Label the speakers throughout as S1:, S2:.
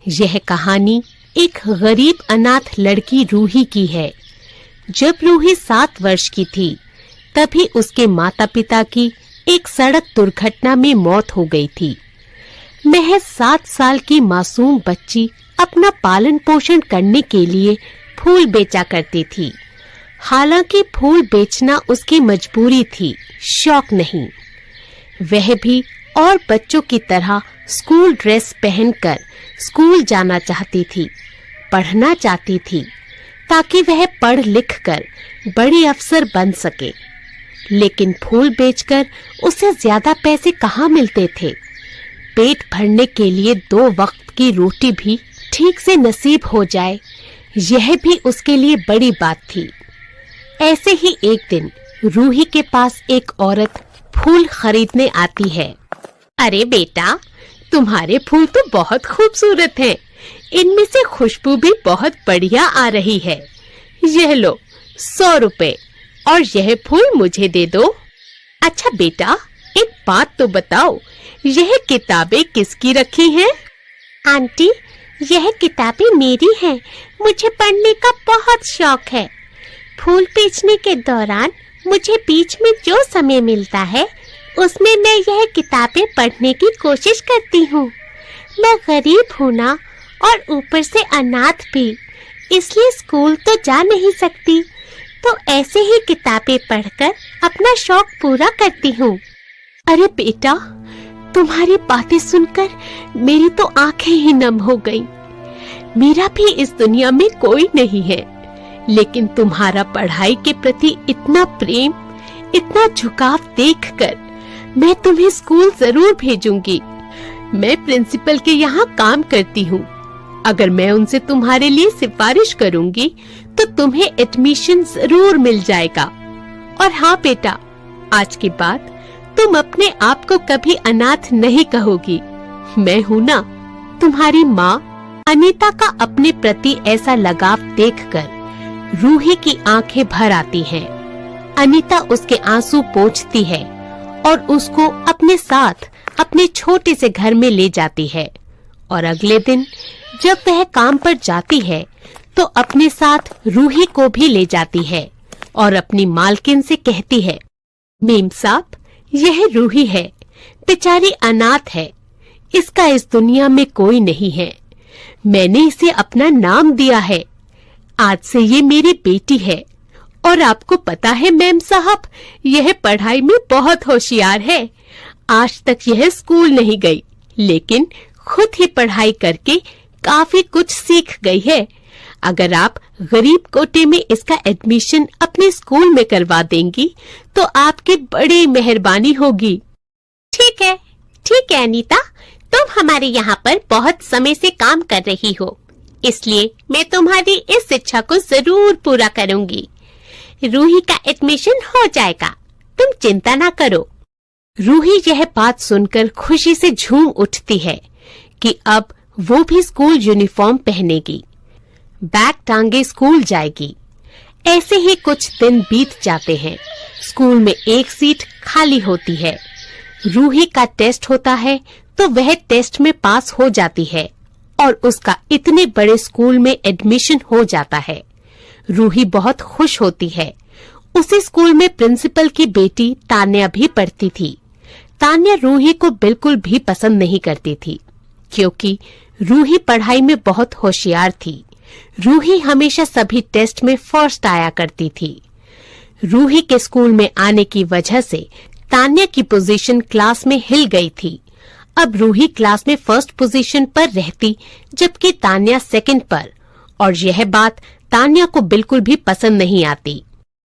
S1: यह कहानी एक गरीब अनाथ लड़की रूही की है। जब रूही 7 वर्ष की थी, तभी उसके माता पिता की एक सड़क दुर्घटना में मौत हो गई थी। महज 7 साल की मासूम बच्ची अपना पालन पोषण करने के लिए फूल बेचा करती थी। हालांकि फूल बेचना उसकी मजबूरी थी, शौक नहीं। वह भी और बच्चों की तरह स्कूल ड्रेस पहनकर स्कूल जाना चाहती थी, पढ़ना चाहती थी, ताकि वह पढ़ लिख कर बड़ी अफसर बन सके। लेकिन फूल बेचकर उसे ज्यादा पैसे कहाँ मिलते थे। पेट भरने के लिए 2 वक्त की रोटी भी ठीक से नसीब हो जाए, यह भी उसके लिए बड़ी बात थी। ऐसे ही एक दिन रूही के पास एक औरत फूल खरीदने आती है। अरे बेटा, तुम्हारे फूल तो बहुत खूबसूरत हैं। इनमें से खुशबू भी बहुत बढ़िया आ रही है। यह लो 100 रुपए और यह फूल मुझे दे दो। अच्छा बेटा, एक बात तो बताओ, यह किताबें किसकी रखी हैं? आंटी, यह किताबें मेरी हैं। मुझे पढ़ने का बहुत शौक है। फूल बेचने के दौरान मुझे बीच में जो समय मिलता है, उसमें मैं यह किताबें पढ़ने की कोशिश करती हूँ। मैं गरीब हूँ ना, और ऊपर से अनाथ भी, इसलिए स्कूल तो जा नहीं सकती, तो ऐसे ही किताबें पढ़कर अपना शौक पूरा करती हूँ। अरे बेटा, तुम्हारी बातें सुनकर मेरी तो आंखें ही नम हो गईं। मेरा भी इस दुनिया में कोई नहीं है, लेकिन तुम्हारा पढ़ाई के प्रति इतना प्रेम, इतना झुकाव देखकर मैं तुम्हें स्कूल जरूर भेजूंगी। मैं प्रिंसिपल के यहाँ काम करती हूँ। अगर मैं उनसे तुम्हारे लिए सिफारिश करूंगी तो तुम्हें एडमिशन जरूर मिल जाएगा। और हाँ बेटा, आज के बाद तुम अपने आप को कभी अनाथ नहीं कहोगी। मैं हूँ ना, तुम्हारी माँ। अनीता का अपने प्रति ऐसा लगाव देखकर रूही की आंखें भर आती हैं। अनीता उसके आंसू पोंछती है और उसको अपने साथ अपने छोटे से घर में ले जाती है। और अगले दिन जब वह काम पर जाती है तो अपने साथ रूही को भी ले जाती है और अपनी मालकिन से कहती है, मेम साहब, यह रूही है, बेचारी अनाथ है। इसका इस दुनिया में कोई नहीं है। मैंने इसे अपना नाम दिया है। आज से ये मेरी बेटी है। और आपको पता है मैम साहब, यह पढ़ाई में बहुत होशियार है। आज तक यह स्कूल नहीं गई, लेकिन खुद ही पढ़ाई करके काफी कुछ सीख गई है। अगर आप गरीब कोटे में इसका एडमिशन अपने स्कूल में करवा देंगी तो आपकी बड़ी मेहरबानी होगी। ठीक है अनीता, तुम हमारे यहाँ पर बहुत समय से काम कर रही हो, इसलिए मैं तुम्हारी इस इच्छा को जरूर पूरा करूंगी। रूही का एडमिशन हो जाएगा, तुम चिंता ना करो। रूही यह बात सुनकर खुशी से झूम उठती है कि अब वो भी स्कूल यूनिफॉर्म पहनेगी, बैग टांगे स्कूल जाएगी। ऐसे ही कुछ दिन बीत जाते हैं। स्कूल में एक सीट खाली होती है। रूही का टेस्ट होता है तो वह टेस्ट में पास हो जाती है और उसका इतने बड़े स्कूल में एडमिशन हो जाता है। रूही बहुत खुश होती है। उसी स्कूल में प्रिंसिपल की बेटी तान्या भी पढ़ती थी। तान्या रूही को बिल्कुल भी पसंद नहीं करती थी, क्योंकि रूही पढ़ाई में बहुत होशियार थी। रूही हमेशा सभी टेस्ट में फर्स्ट आया करती थी। रूही के स्कूल में आने की वजह से तान्या की पोजीशन क्लास में हिल गई थी। अब रूही क्लास में फर्स्ट पोजीशन पर रहती, जबकि तान्या सेकंड पर, और यह बात तान्या को बिल्कुल भी पसंद नहीं आती।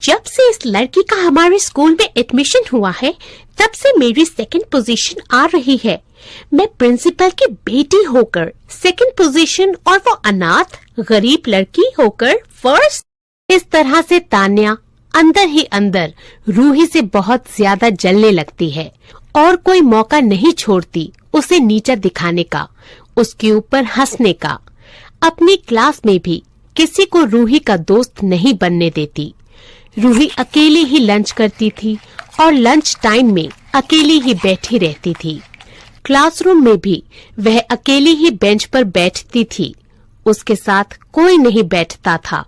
S1: जब से इस लड़की का हमारे स्कूल में एडमिशन हुआ है, तब से मेरी सेकंड पोजीशन आ रही है। मैं प्रिंसिपल की बेटी होकर सेकंड पोजीशन, और वो अनाथ गरीब लड़की होकर फर्स्ट। इस तरह से तान्या अंदर ही अंदर रूही से बहुत ज्यादा जलने लगती है और कोई मौका नहीं छोड़ती उसे नीचा दिखाने का, उसके ऊपर हंसने का। अपनी क्लास में भी किसी को रूही का दोस्त नहीं बनने देती। रूही अकेले ही लंच करती थी और लंच टाइम में अकेली ही बैठी रहती थी। क्लासरूम में भी वह अकेली ही बेंच पर बैठती थी, उसके साथ कोई नहीं बैठता था।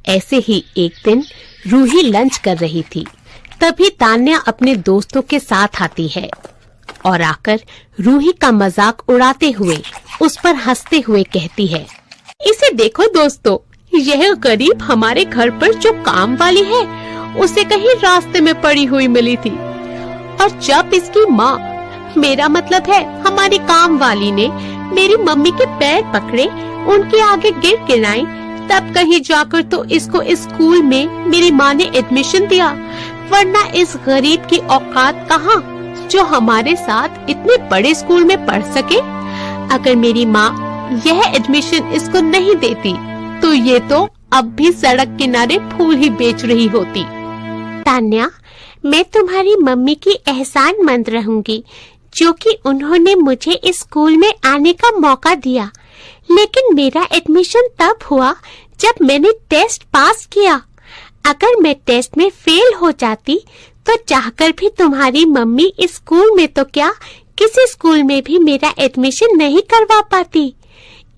S1: ऐसे ही एक दिन रूही लंच कर रही थी, तभी तान्या अपने दोस्तों के साथ आती है और आकर रूही का मजाक उड़ाते हुए उस पर हंसते हुए कहती है, इसे देखो दोस्तों, यह गरीब हमारे घर पर जो काम वाली है, उसे कहीं रास्ते में पड़ी हुई मिली थी और जब इसकी माँ, मेरा मतलब है हमारी काम वाली ने मेरी मम्मी के पैर पकड़े, उनके आगे गिर गिराई, तब कहीं जाकर तो इसको इस स्कूल में मेरी माँ ने एडमिशन दिया, वरना इस गरीब की औकात कहाँ जो हमारे साथ इतने बड़े स्कूल में पढ़ सके। अगर मेरी माँ यह एडमिशन इसको नहीं देती तो ये तो अब भी सड़क किनारे फूल ही बेच रही होती। तान्या, मैं तुम्हारी मम्मी की एहसानमंद रहूंगी, जो कि उन्होंने मुझे इस स्कूल में आने का मौका दिया, लेकिन मेरा एडमिशन तब हुआ जब मैंने टेस्ट पास किया। अगर मैं टेस्ट में फेल हो जाती तो चाहकर भी तुम्हारी मम्मी इस स्कूल में तो क्या, किसी स्कूल में भी मेरा एडमिशन नहीं करवा पाती।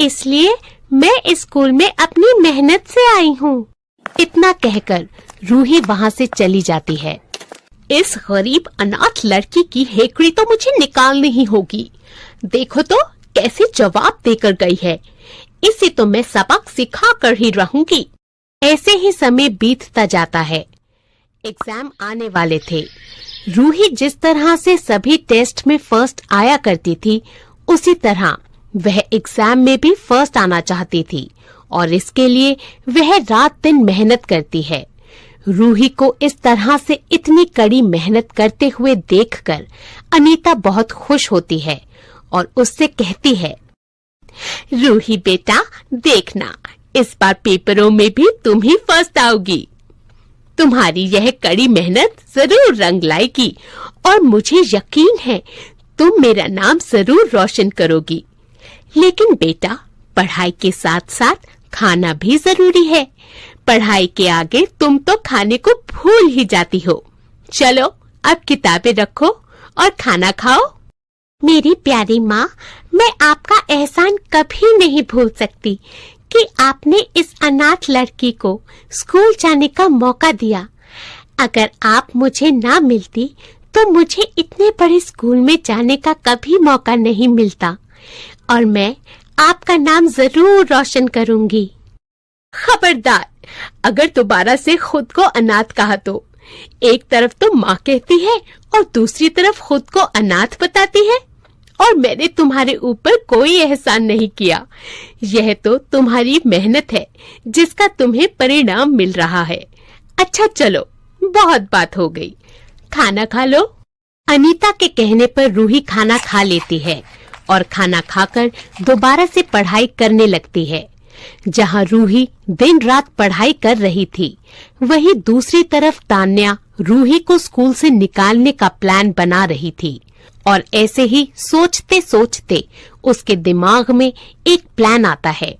S1: इसलिए मैं इस स्कूल में अपनी मेहनत से आई हूँ। इतना कहकर रूही वहाँ से चली जाती है। इस गरीब अनाथ लड़की की हेकड़ी तो मुझे निकालनी ही होगी। देखो तो कैसे जवाब देकर गई है, इसे तो मैं सबक सिखा कर ही रहूंगी। ऐसे ही समय बीतता जाता है। एग्जाम आने वाले थे। रूही जिस तरह से सभी टेस्ट में फर्स्ट आया करती थी, उसी तरह वह एग्जाम में भी फर्स्ट आना चाहती थी और इसके लिए वह रात दिन मेहनत करती है। रूही को इस तरह से इतनी कड़ी मेहनत करते हुए देखकर अनीता बहुत खुश होती है और उससे कहती है, रूही बेटा, देखना इस बार पेपरों में भी तुम ही फर्स्ट आओगी। तुम्हारी यह कड़ी मेहनत जरूर रंग लाएगी और मुझे यकीन है तुम मेरा नाम जरूर रोशन करोगी। लेकिन बेटा, पढ़ाई के साथ साथ खाना भी जरूरी है। पढ़ाई के आगे तुम तो खाने को भूल ही जाती हो। चलो अब किताबें रखो और खाना खाओ। मेरी प्यारी माँ, मैं आपका एहसान कभी नहीं भूल सकती कि आपने इस अनाथ लड़की को स्कूल जाने का मौका दिया। अगर आप मुझे ना मिलती तो मुझे इतने बड़े स्कूल में जाने का कभी मौका नहीं मिलता और मैं आपका नाम जरूर रोशन करूंगी। खबरदार, अगर दोबारा से खुद को अनाथ कहा तो एक तरफ तो माँ कहती है और दूसरी तरफ खुद को अनाथ बताती है। और मैंने तुम्हारे ऊपर कोई एहसान नहीं किया। यह तो तुम्हारी मेहनत है जिसका तुम्हें परिणाम मिल रहा है। अच्छा चलो, बहुत बात हो गई, खाना खा लो। अनीता के कहने पर रूही खाना खा लेती है और खाना खाकर दोबारा से पढ़ाई करने लगती है। जहाँ रूही दिन रात पढ़ाई कर रही थी, वहीं दूसरी तरफ तान्या रूही को स्कूल से निकालने का प्लान बना रही थी। और ऐसे ही सोचते सोचते उसके दिमाग में एक प्लान आता है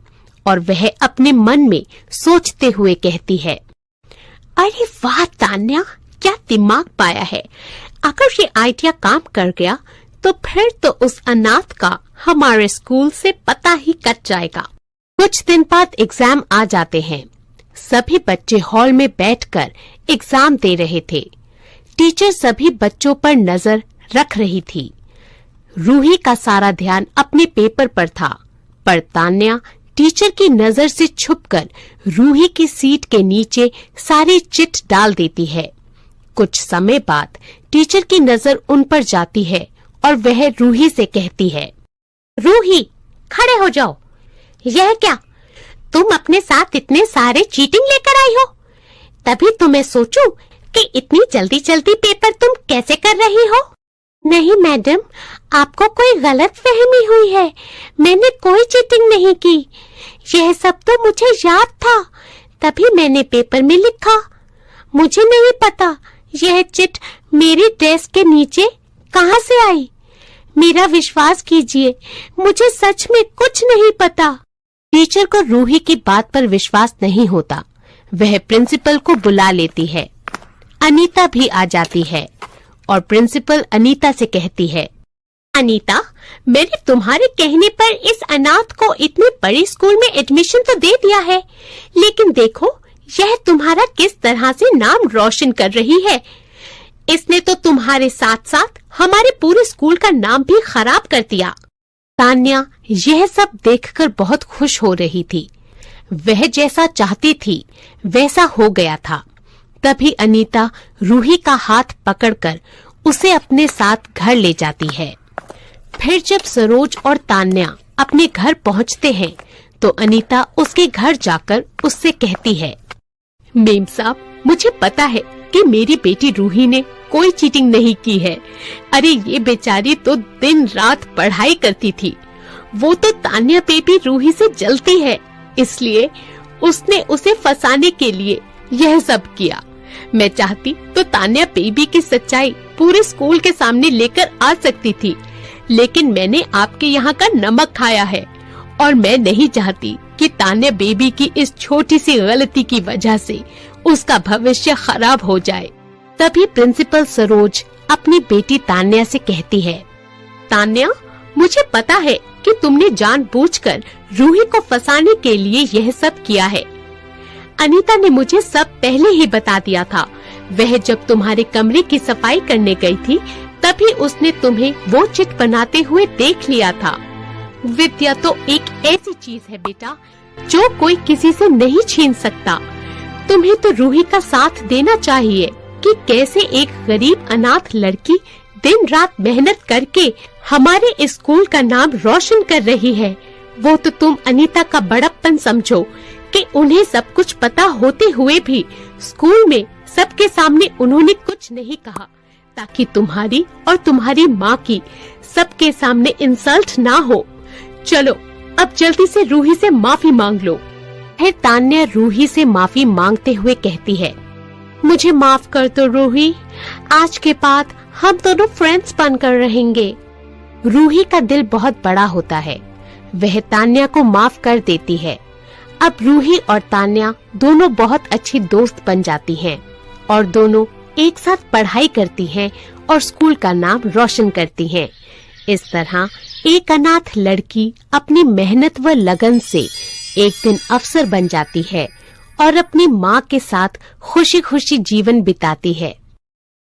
S1: और वह अपने मन में सोचते हुए कहती है, अरे वाह तान्या, क्या दिमाग पाया है। अगर ये आइडिया काम कर गया तो फिर तो उस अनाथ का हमारे स्कूल से पता ही कट जाएगा। कुछ दिन बाद एग्जाम आ जाते हैं। सभी बच्चे हॉल में बैठकर एग्जाम दे रहे थे। टीचर सभी बच्चों पर नजर रख रही थी। रूही का सारा ध्यान अपने पेपर पर था, पर तान्या टीचर की नजर से छुपकर रूही की सीट के नीचे सारी चिट डाल देती है। कुछ समय बाद टीचर की नजर उन पर जाती है और वह रूही से कहती है, रूही, खड़े हो जाओ। यह क्या, तुम अपने साथ इतने सारे चीटिंग लेकर आई हो? तभी तो मैं सोचूं कि इतनी जल्दी जल्दी पेपर तुम कैसे कर रही हो। नहीं मैडम, आपको कोई गलत फहमी हुई है। मैंने कोई चीटिंग नहीं की। यह सब तो मुझे याद था, तभी मैंने पेपर में लिखा। मुझे नहीं पता यह चिट मेरी ड्रेस के नीचे कहाँ से आई। मेरा विश्वास कीजिए, मुझे सच में कुछ नहीं पता। टीचर को रूही की बात पर विश्वास नहीं होता। वह प्रिंसिपल को बुला लेती है। अनीता भी आ जाती है और प्रिंसिपल अनीता से कहती है, अनीता, मैंने तुम्हारे कहने पर इस अनाथ को इतने बड़े स्कूल में एडमिशन तो दे दिया है, लेकिन देखो यह तुम्हारा किस तरह से नाम रोशन कर रही है। इसने तो तुम्हारे साथ साथ हमारे पूरे स्कूल का नाम भी खराब कर दिया। तान्या यह सब देखकर बहुत खुश हो रही थी। वह जैसा चाहती थी वैसा हो गया था। तभी अनीता रूही का हाथ पकड़कर उसे अपने साथ घर ले जाती है। फिर जब सरोज और तान्या अपने घर पहुंचते हैं तो अनीता उसके घर जाकर उससे कहती है, मेम साहब, मुझे पता है कि मेरी बेटी रूही ने कोई चीटिंग नहीं की है। अरे ये बेचारी तो दिन रात पढ़ाई करती थी। वो तो तान्या बेबी रूही से जलती है, इसलिए उसने उसे फंसाने के लिए यह सब किया। मैं चाहती तो तान्या बेबी की सच्चाई पूरे स्कूल के सामने लेकर आ सकती थी, लेकिन मैंने आपके यहाँ का नमक खाया है और मैं नहीं चाहती कि तान्या बेबी की इस छोटी सी गलती की वजह से उसका भविष्य खराब हो जाए। तभी प्रिंसिपल सरोज अपनी बेटी तान्या से कहती है, तान्या, मुझे पता है कि तुमने जानबूझकर रूही को फंसाने के लिए यह सब किया है। अनीता ने मुझे सब पहले ही बता दिया था। वह जब तुम्हारे कमरे की सफाई करने गई थी तभी उसने तुम्हें वो चिट बनाते हुए देख लिया था। विद्या तो एक ऐसी चीज है बेटा जो कोई किसी से नहीं छीन सकता। तुम्हें तो रूही का साथ देना चाहिए कि कैसे एक गरीब अनाथ लड़की दिन रात मेहनत करके हमारे स्कूल का नाम रोशन कर रही है। वो तो तुम अनीता का बड़प्पन समझो कि उन्हें सब कुछ पता होते हुए भी स्कूल में सबके सामने उन्होंने कुछ नहीं कहा, ताकि तुम्हारी और तुम्हारी माँ की सबके सामने इंसल्ट ना हो। चलो अब जल्दी से रूही से माफी मांग लो। फिर तान्या रूही से माफी मांगते हुए कहती है, मुझे माफ कर दो रूही, आज के बाद हम दोनों फ्रेंड्स बनकर रहेंगे। रूही का दिल बहुत बड़ा होता है। वह तान्या को माफ कर देती है। अब रूही और तान्या दोनों बहुत अच्छी दोस्त बन जाती हैं और दोनों एक साथ पढ़ाई करती हैं और स्कूल का नाम रोशन करती हैं। इस तरह एक अनाथ लड़की अपनी मेहनत व लगन से एक दिन अफसर बन जाती है और अपनी माँ के साथ खुशी खुशी जीवन बिताती है।